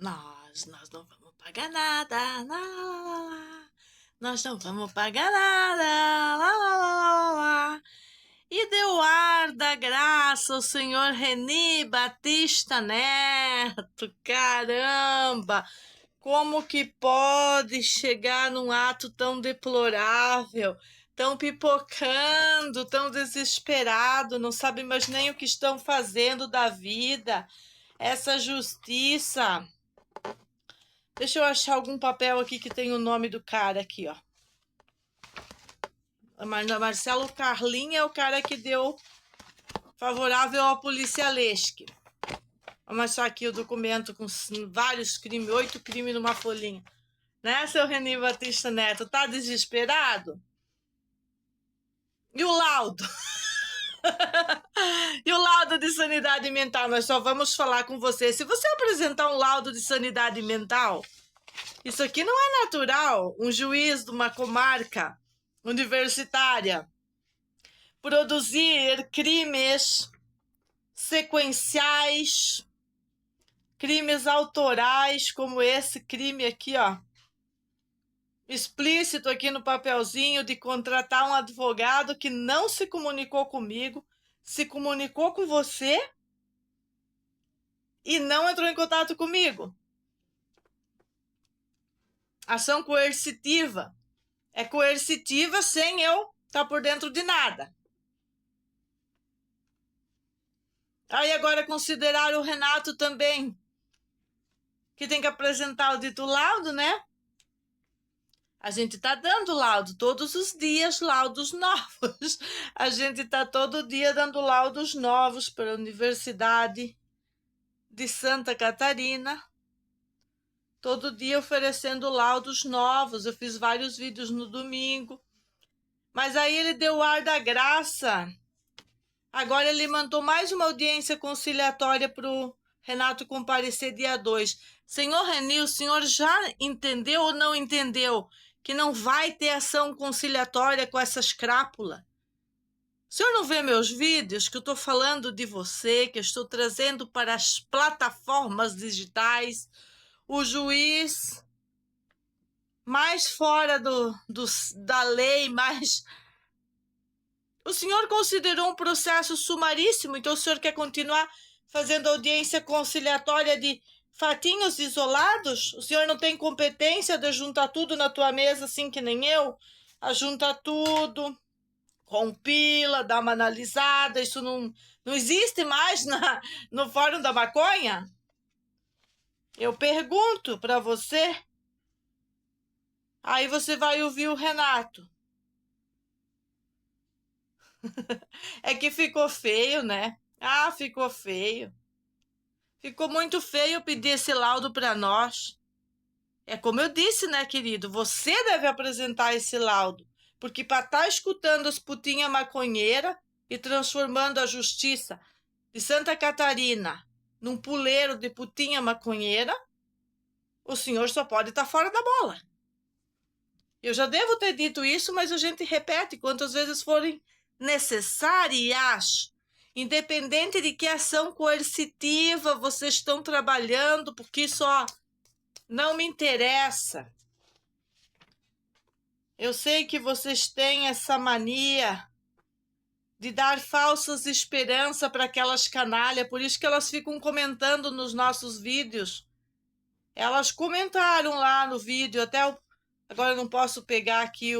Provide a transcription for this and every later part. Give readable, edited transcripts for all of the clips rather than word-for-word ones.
Nós não vamos pagar nada, lá, lá, lá, lá. Nós não vamos pagar nada, lá, lá, lá, lá, lá. E deu ar da graça o senhor Reni Batista Neto, caramba! Como que pode chegar num ato tão deplorável, tão pipocando, tão desesperado, não sabe mais nem o que estão fazendo da vida? Essa justiça. Deixa eu achar algum papel aqui que tem o nome do cara aqui, ó. Marcelo Carlin é o cara que deu favorável ao polícia Leschke. Vamos achar aqui o documento com vários crimes, 8 crimes numa folhinha. Né, seu Reni Batista Neto? Tá desesperado? E o laudo? E o laudo de sanidade mental? Nós só vamos falar com você. Se você apresentar um laudo de sanidade mental, isso aqui não é natural. Um juiz de uma comarca universitária produzir crimes sequenciais, crimes autorais, como esse crime aqui, ó. Explícito aqui no papelzinho de contratar um advogado que não se comunicou comigo, se comunicou com você e não entrou em contato comigo. Ação coercitiva. É coercitiva sem eu estar por dentro de nada. Aí agora considerar o Renato também, que tem que apresentar o dito laudo, né? A gente tá dando laudo todos os dias, laudos novos. A gente tá todo dia dando laudos novos para a Universidade de Santa Catarina. Todo dia oferecendo laudos novos. Eu fiz vários vídeos no domingo. Mas aí ele deu o ar da graça. Agora ele mandou mais uma audiência conciliatória para o Renato comparecer dia 2. Senhor Reni, o senhor já entendeu ou não entendeu que não vai ter ação conciliatória com essas crápulas? O senhor não vê meus vídeos que eu estou falando de você, que eu estou trazendo para as plataformas digitais o juiz mais fora da lei, mais... O senhor considerou um processo sumaríssimo, então o senhor quer continuar fazendo audiência conciliatória de fatinhos isolados? O senhor não tem competência de juntar tudo na tua mesa assim que nem eu? Junta tudo, compila, dá uma analisada, isso não existe mais no Fórum da Maconha? Eu pergunto para você. Aí você vai ouvir o Renato. É que ficou feio, né? Ah, ficou feio. Ficou muito feio pedir esse laudo para nós. É como eu disse, né, querido? Você deve apresentar esse laudo. Porque para estar escutando as putinhas maconheiras e transformando a justiça de Santa Catarina num puleiro de putinha maconheira, o senhor só pode estar fora da bola. Eu já devo ter dito isso, mas a gente repete quantas vezes forem necessárias, independente de que ação coercitiva vocês estão trabalhando, porque isso não me interessa. Eu sei que vocês têm essa mania de dar falsas esperanças para aquelas canalhas, por isso que elas ficam comentando nos nossos vídeos. Elas comentaram lá no vídeo, agora eu não posso pegar aqui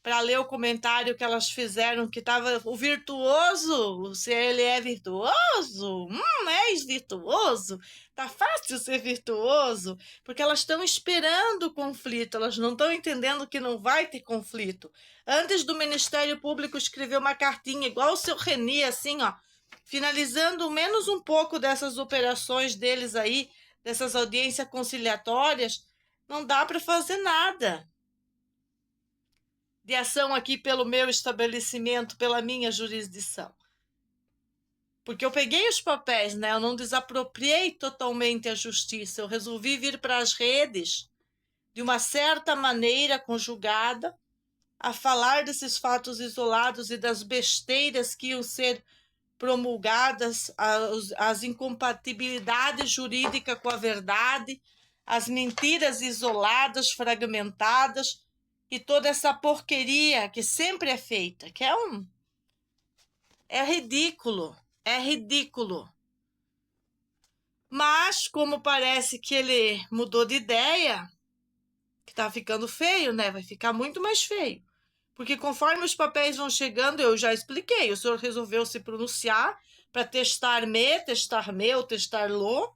para ler o comentário que elas fizeram, que estava o virtuoso, se ele é virtuoso, és virtuoso, tá fácil ser virtuoso, porque elas estão esperando o conflito, elas não estão entendendo que não vai ter conflito. Antes do Ministério Público escrever uma cartinha, igual o seu Reni, assim, ó, finalizando menos um pouco dessas operações deles aí, dessas audiências conciliatórias, não dá para fazer nada de ação aqui pelo meu estabelecimento, pela minha jurisdição. Porque eu peguei os papéis, né? Eu não desapropriei totalmente a justiça. Eu resolvi vir para as redes, de uma certa maneira conjugada, a falar desses fatos isolados e das besteiras que iam ser promulgadas as incompatibilidades jurídicas com a verdade, as mentiras isoladas, fragmentadas e toda essa porqueria que sempre é feita, que é ridículo, é ridículo. Mas, como parece que ele mudou de ideia, que tá ficando feio, né? Vai ficar muito mais feio. Porque conforme os papéis vão chegando, eu já expliquei, o senhor resolveu se pronunciar para testar-me, testar-me, ou testar-lo,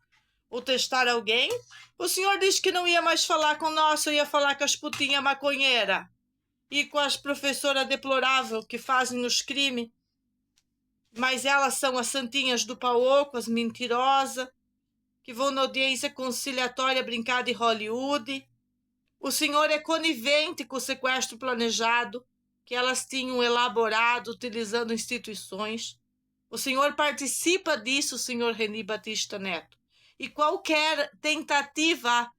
ou testar alguém. O senhor disse que não ia mais falar com nós, ia falar com as putinhas maconheiras e com as professoras deploráveis que fazem os crimes. Mas elas são as santinhas do pau oco, as mentirosas, que vão na audiência conciliatória brincar de Hollywood. O senhor é conivente com o sequestro planejado que elas tinham elaborado utilizando instituições. O senhor participa disso, senhor Reni Batista Neto. E qualquer tentativa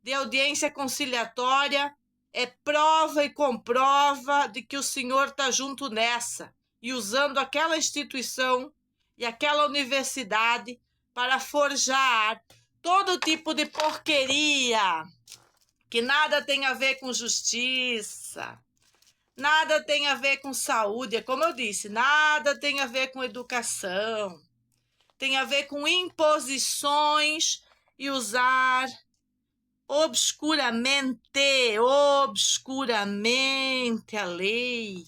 de audiência conciliatória é prova e comprova de que o senhor está junto nessa e usando aquela instituição e aquela universidade para forjar todo tipo de porqueria que nada tem a ver com justiça, nada tem a ver com saúde, é como eu disse, nada tem a ver com educação, tem a ver com imposições e usar obscuramente a lei,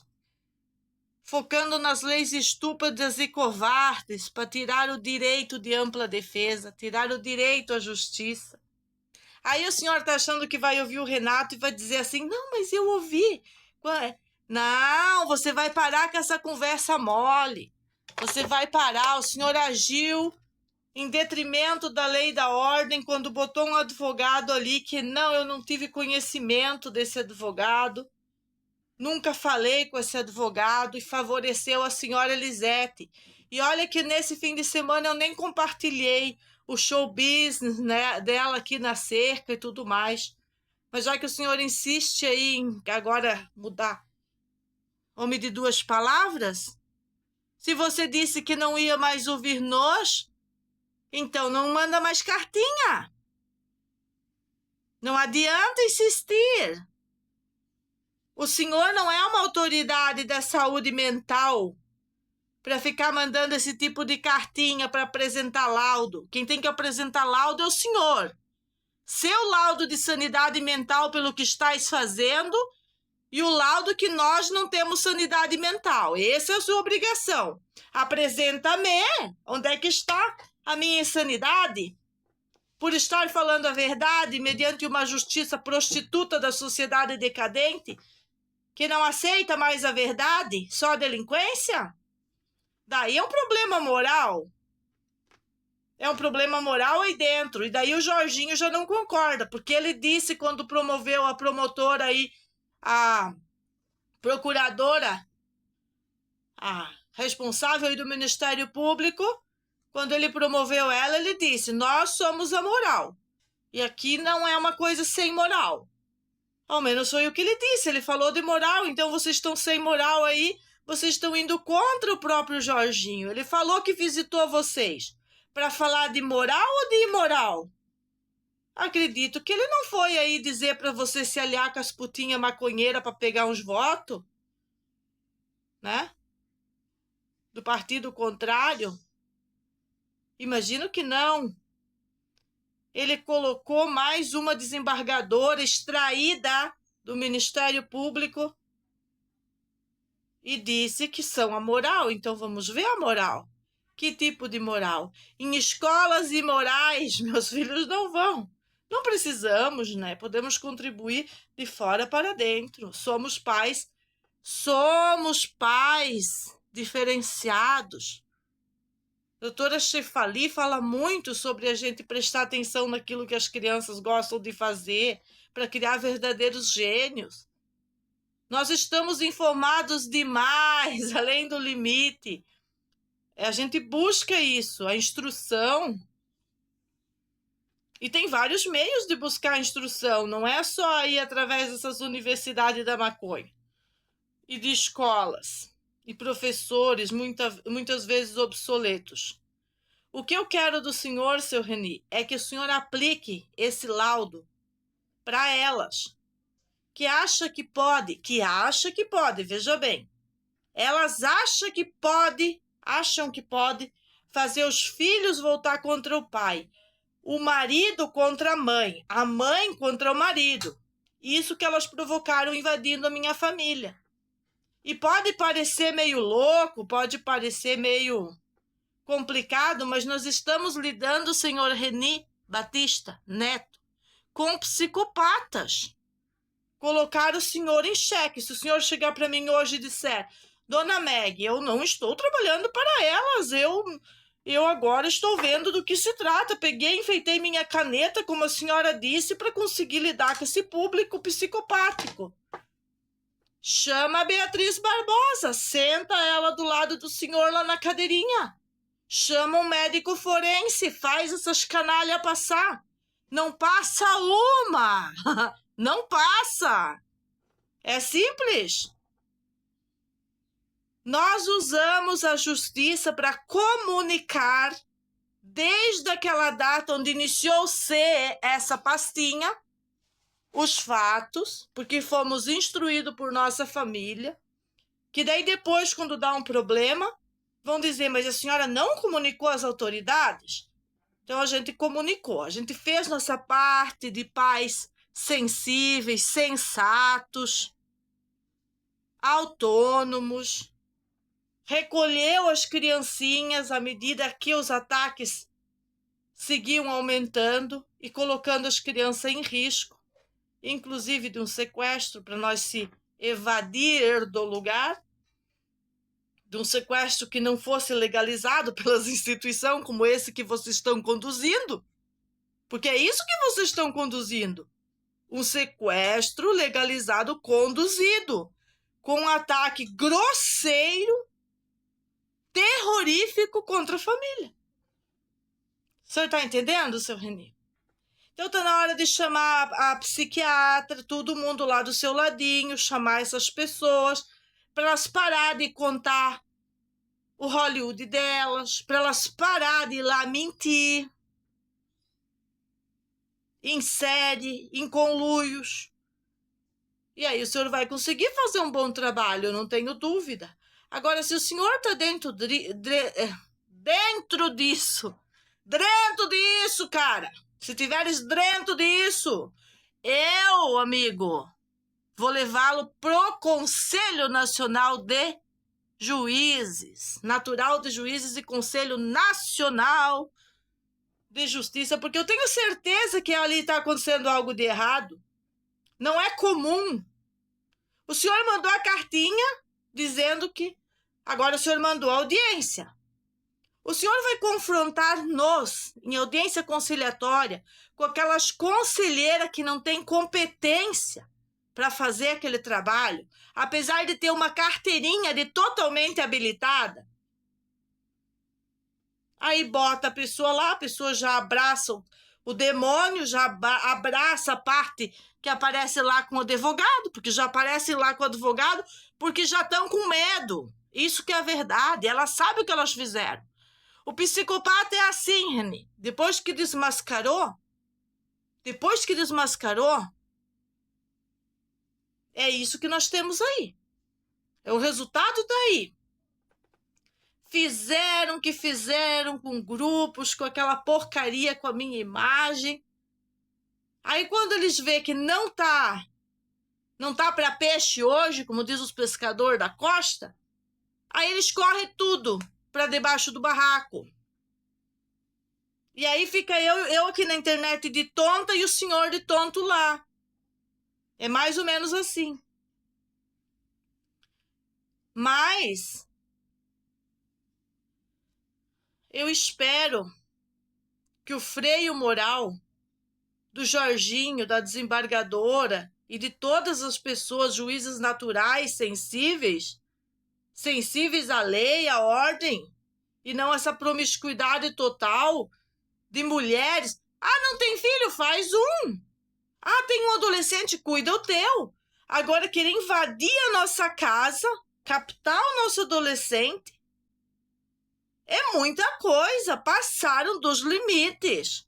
focando nas leis estúpidas e covardes para tirar o direito de ampla defesa, tirar o direito à justiça. Aí o senhor está achando que vai ouvir o Renato e vai dizer assim, não, mas eu ouvi. Não, você vai parar com essa conversa mole. Você vai parar, o senhor agiu em detrimento da lei e da ordem quando botou um advogado ali que não, eu não tive conhecimento desse advogado. Nunca falei com esse advogado e favoreceu a senhora Elisete. E olha que nesse fim de semana eu nem compartilhei o show business, né, dela aqui na cerca e tudo mais. Mas já que o senhor insiste aí em agora mudar homem de duas palavras, se você disse que não ia mais ouvir nós, então não manda mais cartinha. Não adianta insistir. O senhor não é uma autoridade da saúde mental para ficar mandando esse tipo de cartinha para apresentar laudo. Quem tem que apresentar laudo é o senhor. Seu laudo de sanidade mental pelo que estáis fazendo e o laudo que nós não temos sanidade mental. Essa é a sua obrigação. Apresenta-me. Onde é que está a minha insanidade? Por estar falando a verdade mediante uma justiça prostituta da sociedade decadente que não aceita mais a verdade, só a delinquência? Daí é um problema moral. É um problema moral aí dentro. E daí o Jorginho já não concorda, porque ele disse quando promoveu a promotora aí, a procuradora, a responsável aí do Ministério Público, quando ele promoveu ela, ele disse, nós somos a moral. E aqui não é uma coisa sem moral. Ao menos foi o que ele disse. Ele falou de moral, então vocês estão sem moral aí, vocês estão indo contra o próprio Jorginho. Ele falou que visitou vocês para falar de moral ou de imoral? Acredito que ele não foi aí dizer para você se aliar com as putinhas maconheiras para pegar uns votos, né? Do partido contrário. Imagino que não. Ele colocou mais uma desembargadora extraída do Ministério Público e disse que são a moral. Então vamos ver a moral. Que tipo de moral? Em escolas imorais, meus filhos não vão. Não precisamos, né? Podemos contribuir de fora para dentro. Somos pais diferenciados. Doutora Shefali fala muito sobre a gente prestar atenção naquilo que as crianças gostam de fazer para criar verdadeiros gênios. Nós estamos informados demais, além do limite. A gente busca isso, a instrução. E tem vários meios de buscar a instrução, não é só ir através dessas universidades da maconha e de escolas. e professores muitas vezes obsoletos. O que eu quero do senhor, seu Reni, é que o senhor aplique esse laudo para elas, que acham que pode, veja bem, elas acham que pode fazer os filhos voltar contra o pai, o marido contra a mãe contra o marido. Isso que elas provocaram invadindo a minha família. E pode parecer meio louco, pode parecer meio complicado, mas nós estamos lidando, senhor Reni Batista Neto, com psicopatas. Colocar o senhor em xeque. Se o senhor chegar para mim hoje e disser: Dona Meg, eu não estou trabalhando para elas, eu agora estou vendo do que se trata. Peguei, enfeitei minha caneta, como a senhora disse, para conseguir lidar com esse público psicopático. Chama a Beatriz Barbosa, senta ela do lado do senhor lá na cadeirinha. Chama um médico forense, faz essas canalhas passar. Não passa uma, não passa. É simples. Nós usamos a justiça para comunicar, desde aquela data onde iniciou-se essa pastinha, os fatos, porque fomos instruídos por nossa família, que daí depois, quando dá um problema, vão dizer: mas a senhora não comunicou às autoridades? Então a gente comunicou, a gente fez nossa parte de pais sensíveis, sensatos, autônomos, recolheu as criancinhas à medida que os ataques seguiam aumentando e colocando as crianças em risco, inclusive de um sequestro para nós se evadir do lugar, de um sequestro que não fosse legalizado pelas instituições como esse que vocês estão conduzindo, porque é isso que vocês estão conduzindo, um sequestro legalizado conduzido, com um ataque grosseiro, terrorífico contra a família. O senhor está entendendo, seu Reni? Então está na hora de chamar a psiquiatra, todo mundo lá do seu ladinho, chamar essas pessoas para elas parar de contar o Hollywood delas, para elas parar de ir lá mentir em série, em conluios. E aí o senhor vai conseguir fazer um bom trabalho, eu não tenho dúvida. Agora, se o senhor está dentro disso, cara, se tiveres dentro disso, eu, amigo, vou levá-lo pro Conselho Nacional de Juízes, Natural de Juízes e Conselho Nacional de Justiça, porque eu tenho certeza que ali está acontecendo algo de errado. Não é comum. O senhor mandou a cartinha dizendo que agora o senhor mandou a audiência. O senhor vai confrontar-nos em audiência conciliatória com aquelas conselheiras que não têm competência para fazer aquele trabalho, apesar de ter uma carteirinha de totalmente habilitada. Aí bota a pessoa lá, a pessoa já abraça o demônio, já abraça a parte que aparece lá com o advogado, porque já aparece lá com o advogado, porque já estão com medo. Isso que é a verdade, ela sabe o que elas fizeram. O psicopata é assim, Reni. Depois que desmascarou, é isso que nós temos aí. É o resultado daí. Fizeram o que fizeram com grupos, com aquela porcaria com a minha imagem. Aí quando eles vê que não tá para peixe hoje, como diz os pescadores da costa, aí eles correm tudo para debaixo do barraco. E aí fica eu aqui na internet de tonta e o senhor de tonto lá. É mais ou menos assim. Mas eu espero que o freio moral do Jorginho, da desembargadora e de todas as pessoas, juízes naturais, sensíveis à lei, à ordem, e não essa promiscuidade total de mulheres. Ah, não tem filho? Faz um. Ah, tem um adolescente? Cuida o teu. Agora, querer invadir a nossa casa, captar o nosso adolescente. É muita coisa, passaram dos limites.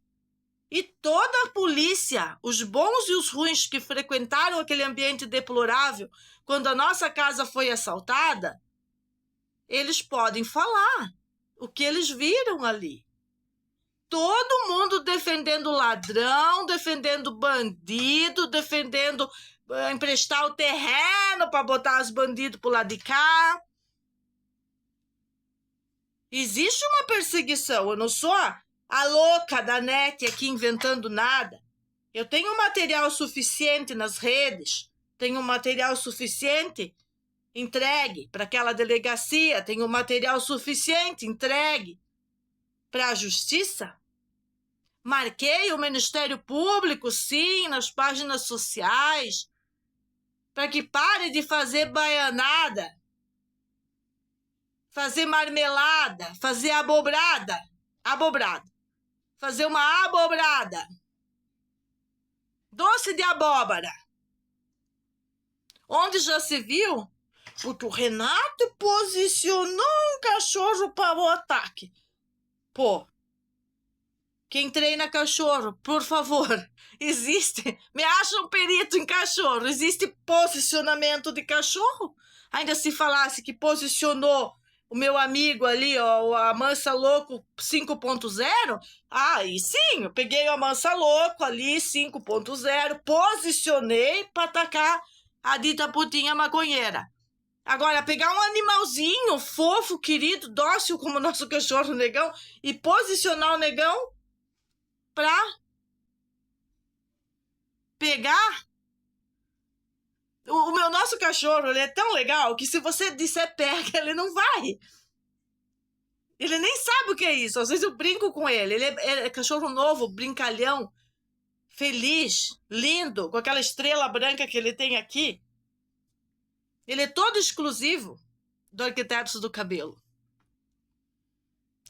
E toda a polícia, os bons e os ruins que frequentaram aquele ambiente deplorável quando a nossa casa foi assaltada, eles podem falar o que eles viram ali. Todo mundo defendendo ladrão, defendendo bandido, defendendo emprestar o terreno para botar os bandidos pro lado de cá. Existe uma perseguição. Eu não sou a louca da net aqui inventando nada. Eu tenho material suficiente nas redes, tenho material suficiente entregue para aquela delegacia, tenho material suficiente entregue para a justiça. Marquei o Ministério Público, sim, nas páginas sociais, para que pare de fazer baianada, fazer marmelada, fazer abobrada, fazer uma abobrada, doce de abóbora, onde já se viu, porque o Renato posicionou um cachorro para o ataque. Pô, quem treina cachorro, por favor, existe, me acha um perito em cachorro, existe posicionamento de cachorro? Ainda se falasse que posicionou o meu amigo ali, ó, a Mansa Louco 5.0, aí sim, eu peguei a Mansa Louco ali 5.0, posicionei para atacar a dita putinha maconheira. Agora, pegar um animalzinho fofo, querido, dócil como o nosso cachorro negão e posicionar o negão pra pegar. O nosso cachorro, ele é tão legal que se você disser pega, ele não vai. Ele nem sabe o que é isso. Às vezes eu brinco com ele. Ele é cachorro novo, brincalhão, feliz, lindo, com aquela estrela branca que ele tem aqui. Ele é todo exclusivo do Arquitetos do Cabelo.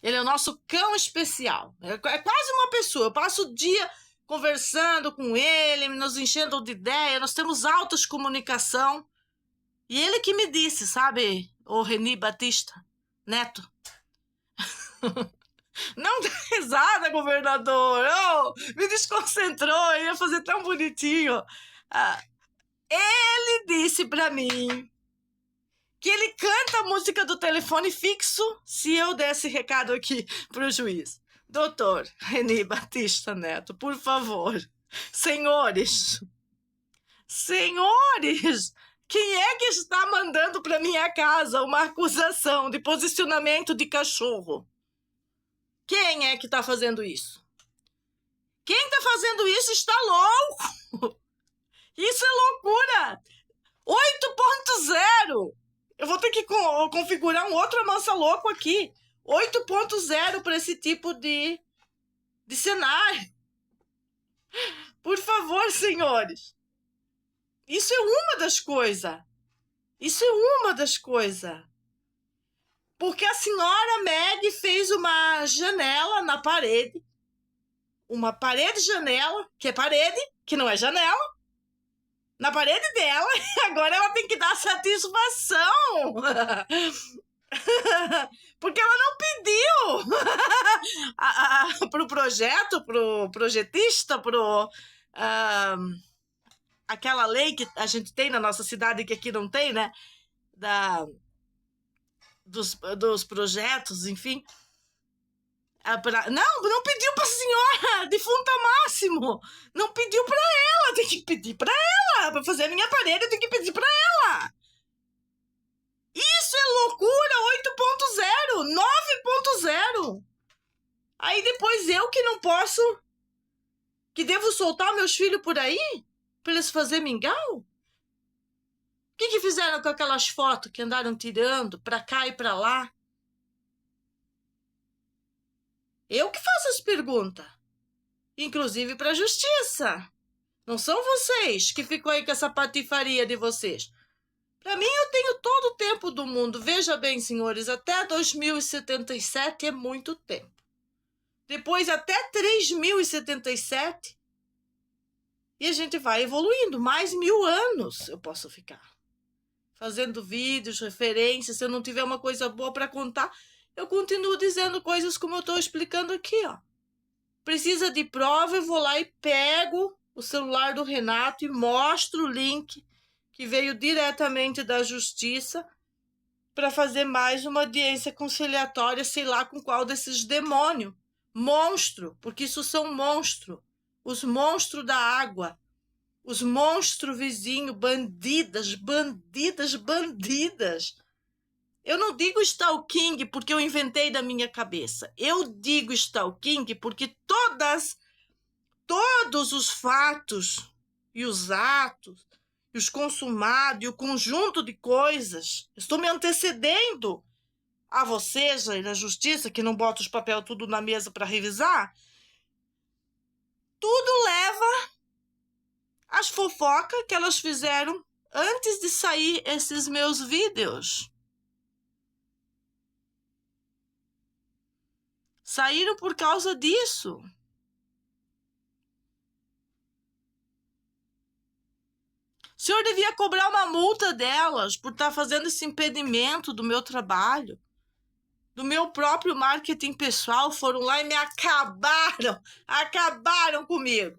Ele é o nosso cão especial. É quase uma pessoa. Eu passo o dia conversando com ele, nos enchendo de ideia. Nós temos altas comunicação. E ele que me disse, sabe, o Reni Batista Neto? Não dá risada, governador. Oh, me desconcentrou. Eu ia fazer tão bonitinho. Ele disse para mim que ele canta a música do telefone fixo se eu desse recado aqui pro juiz. Doutor Reni Batista Neto, por favor. Senhores, quem é que está mandando para minha casa uma acusação de posicionamento de cachorro? Quem é que está fazendo isso? Quem está fazendo isso está louco. Isso é loucura. 8.0. Eu vou ter que configurar um outro Mansa Louco aqui. 8.0 para esse tipo de cenário. Por favor, senhores. Isso é uma das coisas. Porque a senhora Meg fez uma janela na parede. Uma parede-janela, que é parede, que não é janela. Na parede dela, e agora ela tem que dar satisfação. Porque ela não pediu pro projeto, pro projetista, aquela lei que a gente tem na nossa cidade, que aqui não tem, né? Dos projetos, enfim. Não pediu pra senhora, defunta máximo. Não pediu pra ela, tem que pedir pra ela. Pra fazer a minha parede, eu tenho que pedir pra ela. Isso é loucura, 8.0, 9.0. Aí depois eu que não posso, que devo soltar meus filhos por aí, pra eles fazerem mingau? O que fizeram com aquelas fotos que andaram tirando pra cá e pra lá? Eu que faço as perguntas, inclusive para a justiça. Não são vocês que ficam aí com essa patifaria de vocês. Para mim, eu tenho todo o tempo do mundo. Veja bem, senhores, até 2077 é muito tempo. Depois, até 3077. E a gente vai evoluindo. Mais 1000 anos eu posso ficar. fazendo vídeos, referências. Se eu não tiver uma coisa boa para contar, eu continuo dizendo coisas como eu estou explicando aqui, ó. Precisa de prova, eu vou lá e pego o celular do Renato e mostro o link que veio diretamente da justiça para fazer mais uma audiência conciliatória, sei lá com qual desses demônios. Monstro, porque isso são monstros. Os monstros da água. Os monstros vizinhos, bandidas, bandidas, bandidas. Eu não digo stalking porque eu inventei da minha cabeça. Eu digo stalking porque todos os fatos e os atos, e os consumados, e o conjunto de coisas, estou me antecedendo a vocês aí na justiça, que não bota os papel tudo na mesa para revisar, tudo leva às fofocas que elas fizeram antes de sair esses meus vídeos. Saíram por causa disso. O senhor devia cobrar uma multa delas por estar fazendo esse impedimento do meu trabalho, do meu próprio marketing pessoal. Foram lá e me acabaram comigo.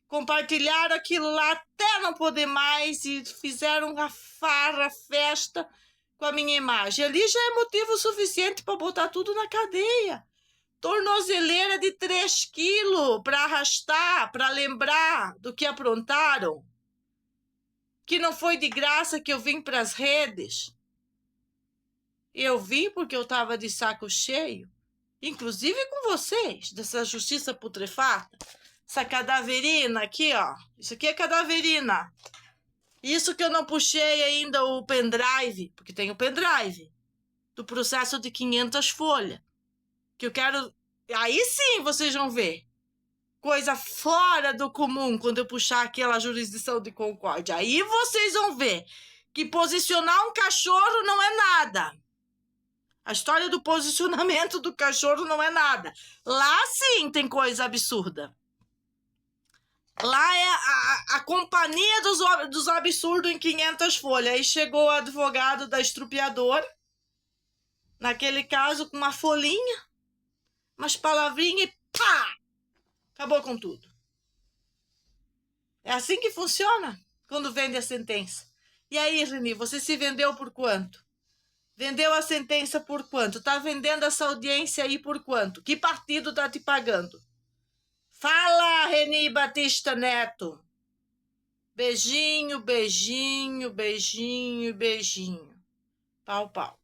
Compartilharam aquilo lá até não poder mais e fizeram uma farra, festa com a minha imagem. Ali já é motivo suficiente para botar tudo na cadeia. Tornozeleira de 3 quilos para arrastar, para lembrar do que aprontaram. Que não foi de graça que eu vim para as redes. Eu vim porque eu estava de saco cheio, inclusive com vocês, dessa justiça putrefata. Essa cadaverina aqui, ó. Isso aqui é cadaverina. Isso que eu não puxei ainda o pendrive, porque tem o pendrive do processo de 500 folhas. Que eu quero... Aí sim vocês vão ver. Coisa fora do comum quando eu puxar aquela jurisdição de concórdia. Aí vocês vão ver que posicionar um cachorro não é nada. A história do posicionamento do cachorro não é nada. Lá sim tem coisa absurda. Lá é a companhia dos absurdos em 500 folhas. Aí chegou o advogado da estrupiadora, naquele caso com uma folhinha, umas palavrinhas e pá! Acabou com tudo. É assim que funciona quando vende a sentença. E aí, Reni, você se vendeu por quanto? Vendeu a sentença por quanto? Tá vendendo essa audiência aí por quanto? Que partido tá te pagando? Fala, Reni Batista Neto. Beijinho, beijinho, beijinho, beijinho. Pau, pau.